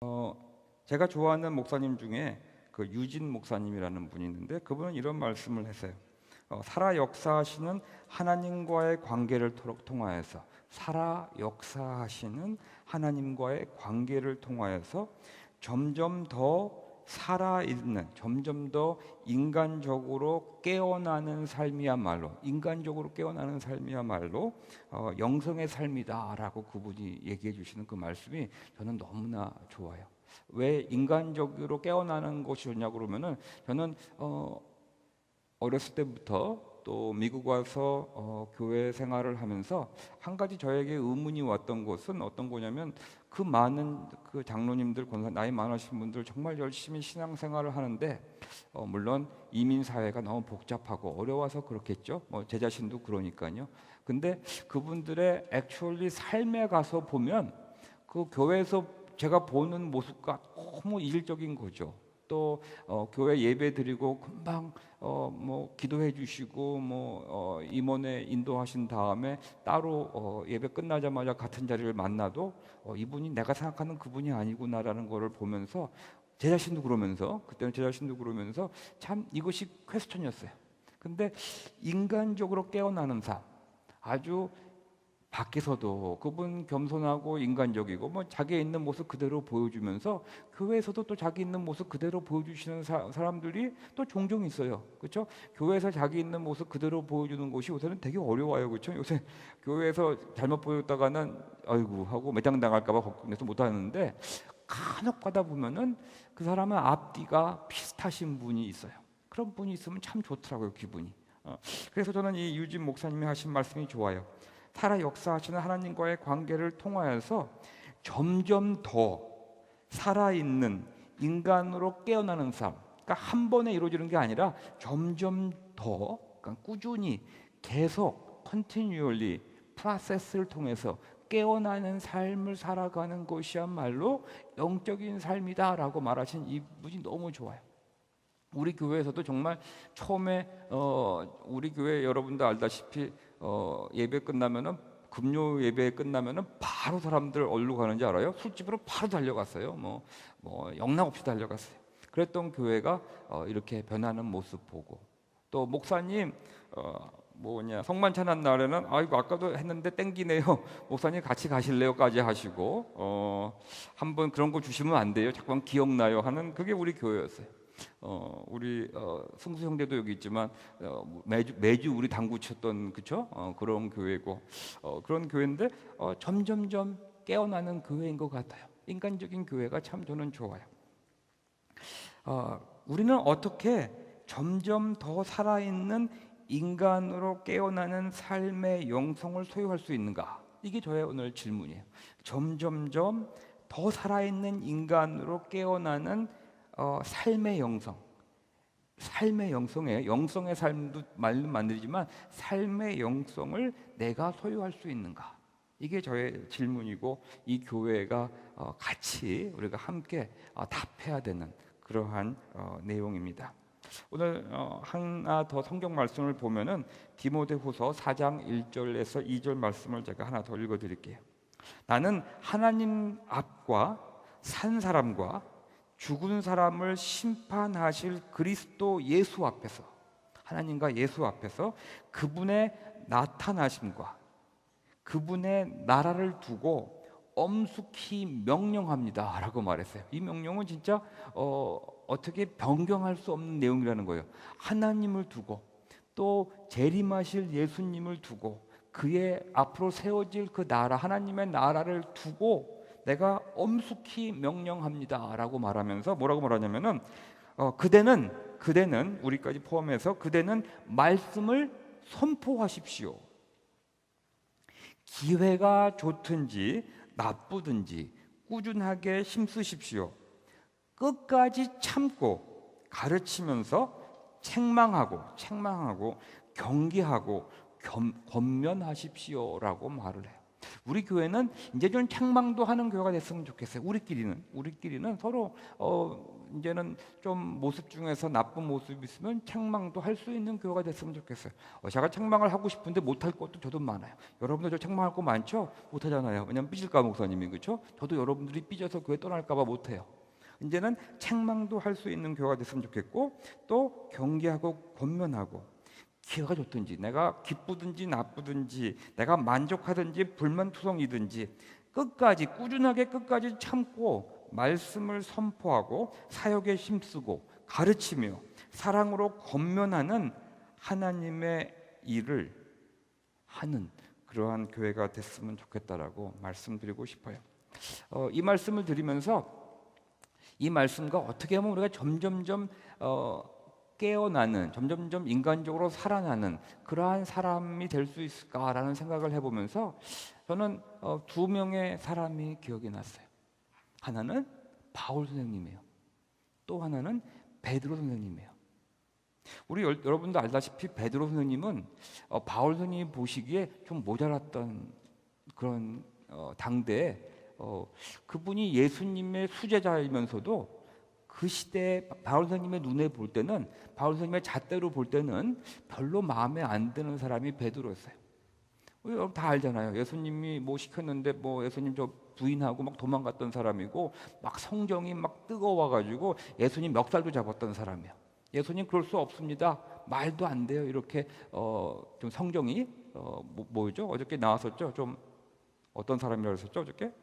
어, 제가 좋아하는 목사님 중에 그 유진 목사님이라는 분이 있는데 그분은 이런 말씀을 했어요. 살아 역사하시는 하나님과의 관계를 통하여서 살아 역사하시는 하나님과의 관계를 통하여서 점점 더 살아있는, 점점 더 인간적으로 깨어나는 삶이야말로, 인간적으로 깨어나는 삶이야말로 영성의 삶이다라고 그분이 얘기해 주시는 그 말씀이 저는 너무나 좋아요. 왜 인간적으로 깨어나는 것이 좋냐고 그러면은 저는 어렸을 때부터 또 미국 와서 교회 생활을 하면서 한 가지 저에게 의문이 왔던 것은 어떤 거냐면 그 많은 그 장로님들, 권사, 나이 많으신 분들 정말 열심히 신앙생활을 하는데 물론 이민 사회가 너무 복잡하고 어려워서 그렇겠죠. 제 자신도 그러니까요. 근데 그분들의 액츄얼리 삶에 가서 보면 그 교회에서 제가 보는 모습과 너무 이질적인 거죠. 또 교회 예배 드리고 금방 기도해 주시고 임원회 인도하신 다음에 따로 예배 끝나자마자 같은 자리를 만나도 이분이 내가 생각하는 그분이 아니구나라는 것을 보면서 제 자신도 그러면서 그때는 제 자신도 그러면서 참 이것이 퀘스천이었어요. 근데 인간적으로 깨어나는 삶, 아주 밖에서도 그분 겸손하고 인간적이고 자기 있는 모습 그대로 보여주면서 교회에서도 또 자기 있는 모습 그대로 보여주시는 사람들이 또 종종 있어요. 그렇죠? 교회에서 자기 있는 모습 그대로 보여주는 것이 요새는 되게 어려워요. 그렇죠? 요새 교회에서 잘못 보였다가는 아이고 하고 매장당할까 봐 걱정돼서 못 하는데 간혹 가다 보면은 그 사람은 앞뒤가 비슷하신 분이 있어요. 그런 분이 있으면 참 좋더라고요, 기분이. 그래서 저는 이 유진 목사님이 하신 말씀이 좋아요. 살아 역사하시는 하나님과의 관계를 통하여서 점점 더 살아있는 인간으로 깨어나는 삶, 그러니까 한 번에 이루어지는 게 아니라 점점 더, 그러니까 꾸준히 계속 컨티뉴얼리 프로세스를 통해서 깨어나는 삶을 살아가는 것이야말로 영적인 삶이다라고 말하신 이분이 너무 좋아요. 우리 교회에서도 정말 처음에 우리 교회 여러분도 알다시피 예배 끝나면은 금요 예배 끝나면은 바로 사람들 어디로 가는지 알아요? 술집으로 바로 달려갔어요. 영락 없이 달려갔어요. 그랬던 교회가 이렇게 변하는 모습 보고 또 목사님 성만 찬한 날에는 아이고 아까도 했는데 땡기네요. 목사님 같이 가실래요까지 하시고 한번 그런 거 주시면 안 돼요. 자꾸만 기억나요 하는 그게 우리 교회였어요. 우리 승수 형제도 여기 있지만 매주 우리 당구 쳤던 그쵸? 그런 교회고 그런 교회인데 점점점 깨어나는 교회인 것 같아요. 인간적인 교회가 참 저는 좋아요. 우리는 어떻게 점점 더 살아있는 인간으로 깨어나는 삶의 영성을 소유할 수 있는가? 이게 저의 오늘 질문이에요. 점점점 더 살아있는 인간으로 깨어나는 삶의 영성, 삶의 영성에 영성의 삶도 만들지만 삶의 영성을 내가 소유할 수 있는가? 이게 저의 질문이고 이 교회가 같이 우리가 함께 답해야 되는 그러한 내용입니다. 오늘 하나 더 성경 말씀을 보면은 디모데후서 4장 1절에서 2절 말씀을 제가 하나 더 읽어드릴게요. 나는 하나님 앞과 산 사람과 죽은 사람을 심판하실 그리스도 예수 앞에서 하나님과 예수 앞에서 그분의 나타나심과 그분의 나라를 두고 엄숙히 명령합니다 라고 말했어요. 이 명령은 진짜 어떻게 변경할 수 없는 내용이라는 거예요. 하나님을 두고 또 재림하실 예수님을 두고 그의 앞으로 세워질 그 나라, 하나님의 나라를 두고 내가 엄숙히 명령합니다 라고 말하면서 뭐라고 말하냐면은 그대는 우리까지 포함해서 그대는 말씀을 선포하십시오. 기회가 좋든지 나쁘든지 꾸준하게 힘쓰십시오. 끝까지 참고 가르치면서 책망하고 경계하고 권면하십시오라고 말을 해요. 우리 교회는 이제 좀 책망도 하는 교회가 됐으면 좋겠어요. 우리끼리는 서로 이제는 좀 모습 중에서 나쁜 모습이 있으면 책망도 할 수 있는 교회가 됐으면 좋겠어요. 제가 책망을 하고 싶은데 못할 것도 저도 많아요. 여러분들 저 책망할 거 많죠? 못하잖아요. 왜냐면 삐질까 목사님이, 그렇죠? 저도 여러분들이 삐져서 교회 떠날까 봐 못해요. 이제는 책망도 할 수 있는 교회가 됐으면 좋겠고, 또 경계하고 권면하고, 기회가 좋든지 내가 기쁘든지 나쁘든지 내가 만족하든지 불만투성이든지 끝까지 꾸준하게 끝까지 참고 말씀을 선포하고 사역에 힘쓰고 가르치며 사랑으로 권면하는 하나님의 일을 하는 그러한 교회가 됐으면 좋겠다라고 말씀드리고 싶어요. 이 말씀을 드리면서 이 말씀과 어떻게 하면 우리가 점점점 깨어나는, 점점점 인간적으로 살아나는 그러한 사람이 될 수 있을까라는 생각을 해보면서 저는 두 명의 사람이 기억이 났어요. 하나는 바울 선생님이에요. 또 하나는 베드로 선생님이에요. 우리 여러분도 알다시피 베드로 선생님은 바울 선생님이 보시기에 좀 모자랐던 그런 당대에 그분이 예수님의 수제자이면서도 그 시대에 바울 선생님의 눈에 볼 때는, 바울 선생님의 잣대로 볼 때는 별로 마음에 안 드는 사람이 베드로였어요. 여러분 다 알잖아요. 예수님이 뭐 시켰는데 뭐 예수님 저 부인하고 막 도망갔던 사람이고, 막 성정이 막 뜨거워가지고 예수님 멱살도 잡았던 사람이에요. 예수님 그럴 수 없습니다. 말도 안 돼요. 이렇게 좀 성정이 뭐죠? 어저께 나왔었죠. 좀 어떤 사람이라고 했었죠? 어저께?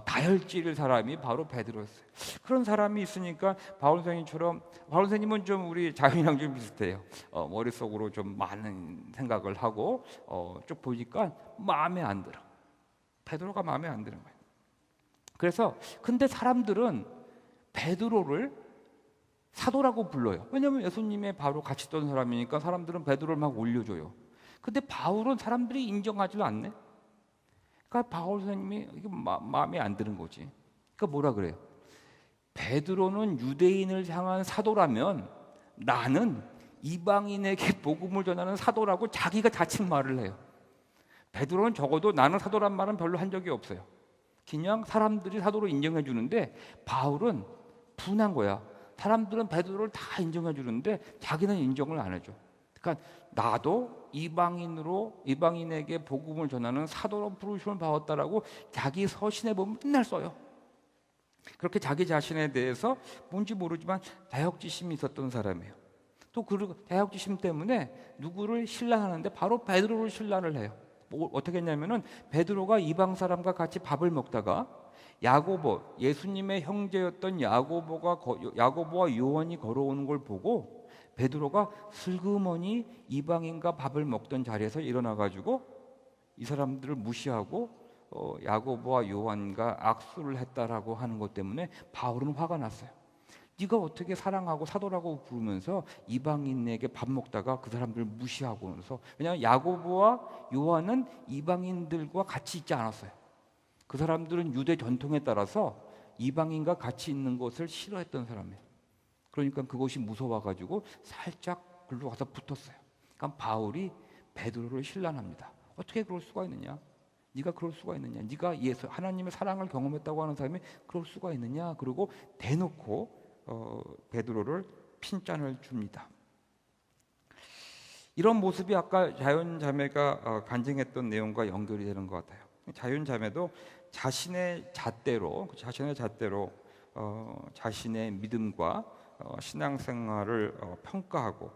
다혈질 사람이 바로 베드로였어요. 그런 사람이 있으니까 바울 선생님처럼, 바울 선생님은 좀 우리 자유인랑 좀 비슷해요. 머릿속으로 좀 많은 생각을 하고 쭉 보니까 마음에 안 들어. 베드로가 마음에 안 드는 거예요. 그래서 근데 사람들은 베드로를 사도라고 불러요. 왜냐하면 예수님의 바로 같이 있던 사람이니까 사람들은 베드로를 막 올려줘요. 근데 바울은 사람들이 인정하지 않네. 그러니까 바울 선생님이 이게 마음에 안 드는 거지. 그러니까 뭐라 그래요? 베드로는 유대인을 향한 사도라면 나는 이방인에게 복음을 전하는 사도라고 자기가 자칭 말을 해요. 베드로는 적어도 나는 사도란 말은 별로 한 적이 없어요. 그냥 사람들이 사도로 인정해 주는데 바울은 분한 거야. 사람들은 베드로를 다 인정해 주는데 자기는 인정을 안 해줘. 그러니까 나도 이방인에게 복음을 전하는 사도로 부르심을 받았다라고 자기 서신에 보면 맨날 써요. 그렇게 자기 자신에 대해서 뭔지 모르지만 자격지심이 있었던 사람이에요. 또 그 자격지심 때문에 누구를 신랑하는데 바로 베드로를 신랑을 해요. 어떻게 했냐면은 베드로가 이방 사람과 같이 밥을 먹다가 야고보, 예수님의 형제였던 야고보와 요한이 걸어오는 걸 보고 베드로가 슬그머니 이방인과 밥을 먹던 자리에서 일어나가지고 이 사람들을 무시하고 야고보와 요한과 악수를 했다라고 하는 것 때문에 바울은 화가 났어요. 네가 어떻게 사랑하고 사도라고 부르면서 이방인에게 밥 먹다가 그 사람들을 무시하고 그래서, 왜냐하면 야고보와 요한은 이방인들과 같이 있지 않았어요. 그 사람들은 유대 전통에 따라서 이방인과 같이 있는 것을 싫어했던 사람이에요. 그러니까 그것이 무서워가지고 살짝 글로 가서 붙었어요. 그러니까 바울이 베드로를 신란합니다. 어떻게 그럴 수가 있느냐? 네가 그럴 수가 있느냐? 네가 하나님의 사랑을 경험했다고 하는 사람이 그럴 수가 있느냐? 그리고 대놓고 베드로를 핀잔을 줍니다. 이런 모습이 아까 자연자매가 간증했던 내용과 연결이 되는 것 같아요. 자연자매도 자신의 잣대로 자신의 믿음과 신앙생활을 평가하고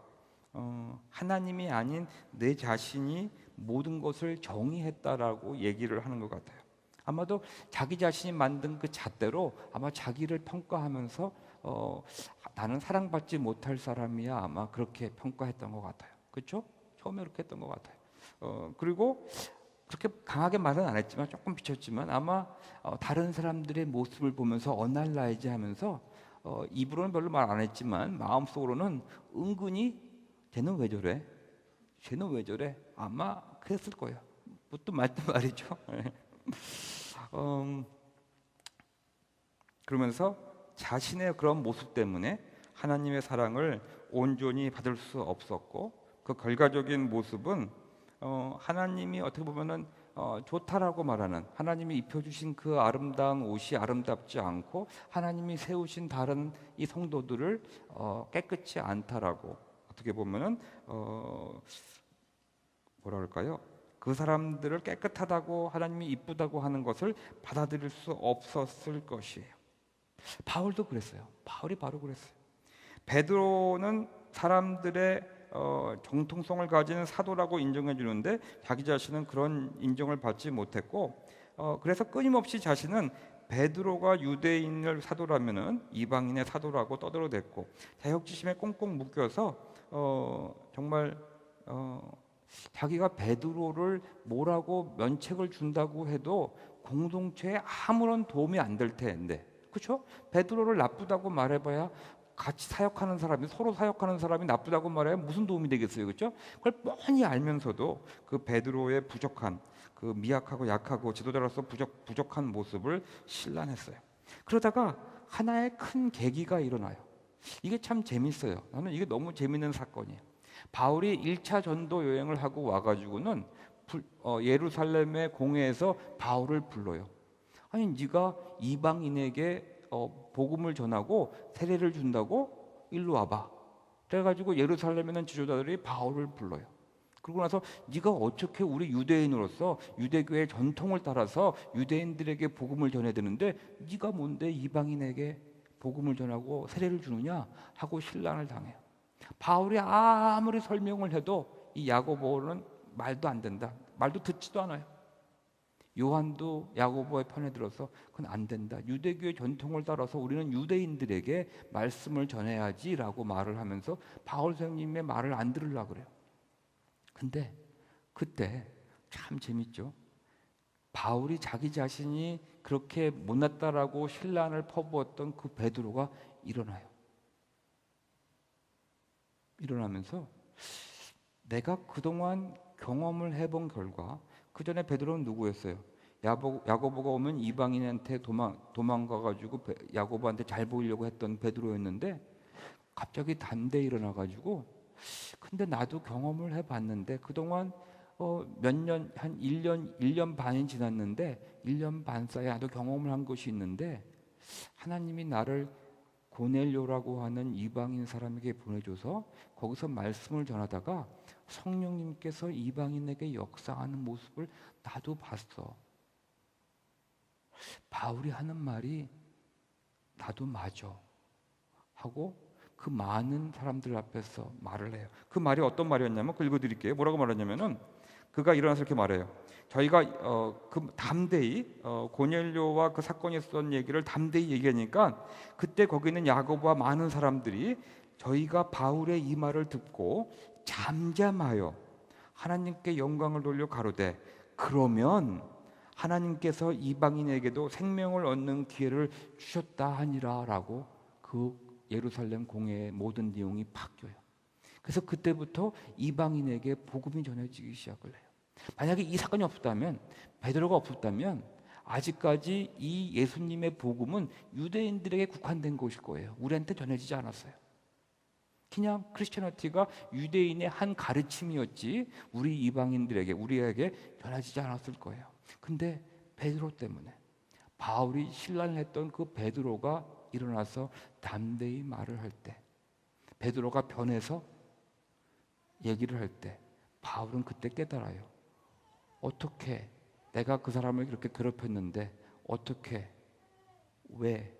하나님이 아닌 내 자신이 모든 것을 정의했다라고 얘기를 하는 것 같아요. 아마도 자기 자신이 만든 그 잣대로 아마 자기를 평가하면서 나는 사랑받지 못할 사람이야, 아마 그렇게 평가했던 것 같아요. 그렇죠? 처음에 그렇게 했던 것 같아요. 그리고 그렇게 강하게 말은 안 했지만 조금 비쳤지만 아마 다른 사람들의 모습을 보면서 어날라이즈 하면서 입으로는 별로 말 안 했지만 마음속으로는 은근히 쟤는 왜 저래? 쟤는 왜 저래? 아마 그랬을 거예요. 뭣도 맞던 말이죠. 그러면서 자신의 그런 모습 때문에 하나님의 사랑을 온전히 받을 수 없었고, 그 결과적인 모습은 하나님이 어떻게 보면은 좋다라고 말하는, 하나님이 입혀주신 그 아름다운 옷이 아름답지 않고 하나님이 세우신 다른 이 성도들을 깨끗이 않다라고, 어떻게 보면은 뭐라 그럴까요? 그 사람들을 깨끗하다고, 하나님이 이쁘다고 하는 것을 받아들일 수 없었을 것이에요. 바울도 그랬어요. 바울이 바로 그랬어요. 베드로는 사람들의 정통성을 가진 사도라고 인정해 주는데 자기 자신은 그런 인정을 받지 못했고, 그래서 끊임없이 자신은 베드로가 유대인을 사도라면은 이방인의 사도라고 떠들어댔고, 자격지심에 꽁꽁 묶여서 정말 자기가 베드로를 뭐라고 면책을 준다고 해도 공동체에 아무런 도움이 안 될 텐데, 그렇죠? 베드로를 나쁘다고 말해봐야, 같이 사역하는 사람이, 서로 사역하는 사람이 나쁘다고 말해야 무슨 도움이 되겠어요, 그렇죠? 그걸 뻔히 알면서도 그 베드로의 부족한, 그 미약하고 약하고 지도자로서 부족한 모습을 신란했어요. 그러다가 하나의 큰 계기가 일어나요. 이게 참 재밌어요. 나는 이게 너무 재밌는 사건이에요. 바울이 1차 전도 여행을 하고 와가지고는 예루살렘의 공회에서 바울을 불러요. 아니, 네가 이방인에게 복음을 전하고 세례를 준다고? 일로 와봐. 그래가지고 예루살렘에 있는 지도자들이 바울을 불러요. 그러고 나서 네가 어떻게 우리 유대인으로서 유대교의 전통을 따라서 유대인들에게 복음을 전해야 되는데 네가 뭔데 이방인에게 복음을 전하고 세례를 주느냐 하고 신란을 당해요. 바울이 아무리 설명을 해도 이 야고보는 말도 안 된다. 말도 듣지도 않아요. 요한도 야고보의 편에 들어서 그건 안 된다. 유대교의 전통을 따라서 우리는 유대인들에게 말씀을 전해야지라고 말을 하면서 바울 선생님의 말을 안 들으려고 그래요. 근데 그때 참 재밌죠. 바울이 자기 자신이 그렇게 못났다라고 신란을 퍼부었던 그 베드로가 일어나요. 일어나면서 내가 그동안 경험을 해본 결과, 그 전에 베드로는 누구였어요? 야고보가 오면 이방인한테 도망가가지고 야고보한테 잘 보이려고 했던 베드로였는데 갑자기 담대히 일어나가지고, 근데 나도 경험을 해봤는데 그동안 몇 년, 한 1년 반이 지났는데 1년 반 사이에 나도 경험을 한 것이 있는데 하나님이 나를 고넬료라고 하는 이방인 사람에게 보내줘서 거기서 말씀을 전하다가 성령님께서 이방인에게 역사하는 모습을 나도 봤어. 바울이 하는 말이 나도 맞아 하고 그 많은 사람들 앞에서 말을 해요. 그 말이 어떤 말이었냐면, 그 읽어드릴게요. 뭐라고 말했냐면은, 그가 일어나서 이렇게 말해요. 저희가 그 담대히 고넬료와 그 사건이 있었던 얘기를 담대히 얘기하니까, 그때 거기 있는 야고보와 많은 사람들이 저희가 바울의 이 말을 듣고 잠잠하여 하나님께 영광을 돌려 가로되, 그러면 하나님께서 이방인에게도 생명을 얻는 기회를 주셨다 하니라라고 그 예루살렘 공회의 모든 내용이 바뀌어요. 그래서 그때부터 이방인에게 복음이 전해지기 시작을 해요. 만약에 이 사건이 없었다면, 베드로가 없었다면 아직까지 이 예수님의 복음은 유대인들에게 국한된 것일 거예요. 우리한테 전해지지 않았어요. 그냥 크리스천리티가 유대인의 한 가르침이었지 우리 이방인들에게, 우리에게 전해지지 않았을 거예요. 근데 베드로 때문에, 바울이 신란했던 그 베드로가 일어나서 담대히 말을 할 때, 베드로가 변해서 얘기를 할 때 바울은 그때 깨달아요. 어떻게 내가 그 사람을 그렇게 괴롭혔는데 어떻게, 왜?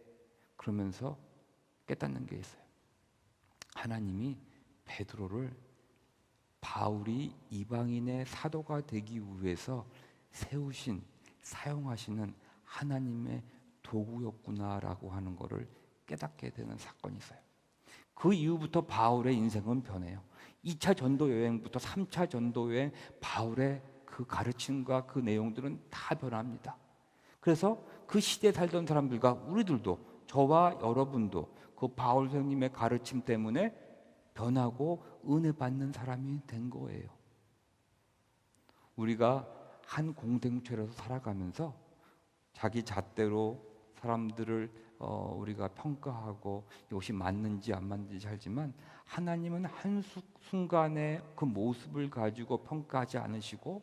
그러면서 깨닫는 게 있어요. 하나님이 베드로를 바울이 이방인의 사도가 되기 위해서 세우신, 사용하시는 하나님의 도구였구나라고 하는 것을 깨닫게 되는 사건이 있어요. 그 이후부터 바울의 인생은 변해요. 2차 전도 여행부터 3차 전도 여행, 바울의 그 가르침과 그 내용들은 다 변합니다. 그래서 그 시대에 살던 사람들과 우리들도, 저와 여러분도 그 바울 선생님의 가르침 때문에 변하고 은혜 받는 사람이 된 거예요. 우리가 한 공동체로서 살아가면서 자기 잣대로 사람들을 우리가 평가하고 이것이 맞는지 안 맞는지 알지만, 하나님은 한 순간의 그 모습을 가지고 평가하지 않으시고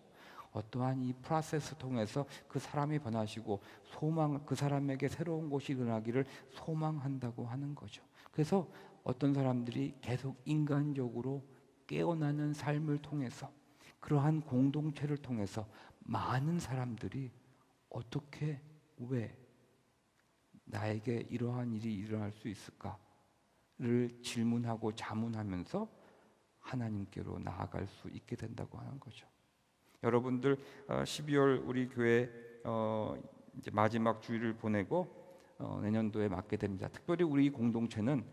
어떠한 이 프로세스 통해서 그 사람이 변하시고 그 사람에게 새로운 것이 일어나기를 소망한다고 하는 거죠. 그래서 어떤 사람들이 계속 인간적으로 깨어나는 삶을 통해서, 그러한 공동체를 통해서 많은 사람들이 어떻게, 왜 나에게 이러한 일이 일어날 수 있을까를 질문하고 자문하면서 하나님께로 나아갈 수 있게 된다고 하는 거죠. 여러분들 12월 우리 교회 이제 마지막 주일을 보내고 내년도에 맞게 됩니다. 특별히 우리 공동체는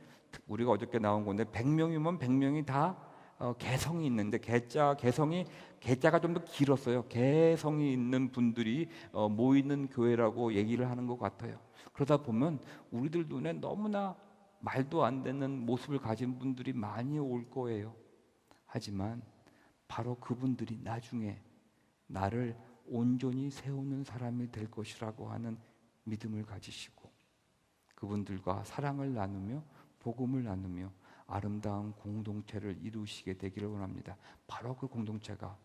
우리가 어저께 나온 건데 100명이면 100명이 다 개성이 있는데 개자가 좀 더 길었어요. 개성이 있는 분들이 모이는 교회라고 얘기를 하는 것 같아요. 그러다 보면 우리들 눈에 너무나 말도 안 되는 모습을 가진 분들이 많이 올 거예요. 하지만 바로 그분들이 나중에 나를 온전히 세우는 사람이 될 것이라고 하는 믿음을 가지시고 그분들과 사랑을 나누며 복음을 나누며 아름다운 공동체를 이루시게 되기를 원합니다. 바로 그 공동체가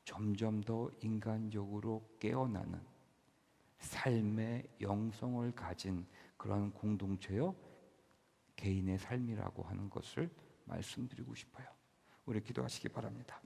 점점 더 인간적으로 깨어나는 삶의 영성을 가진 그런 공동체요, 개인의 삶이라고 하는 것을 말씀드리고 싶어요. 우리 기도하시기 바랍니다.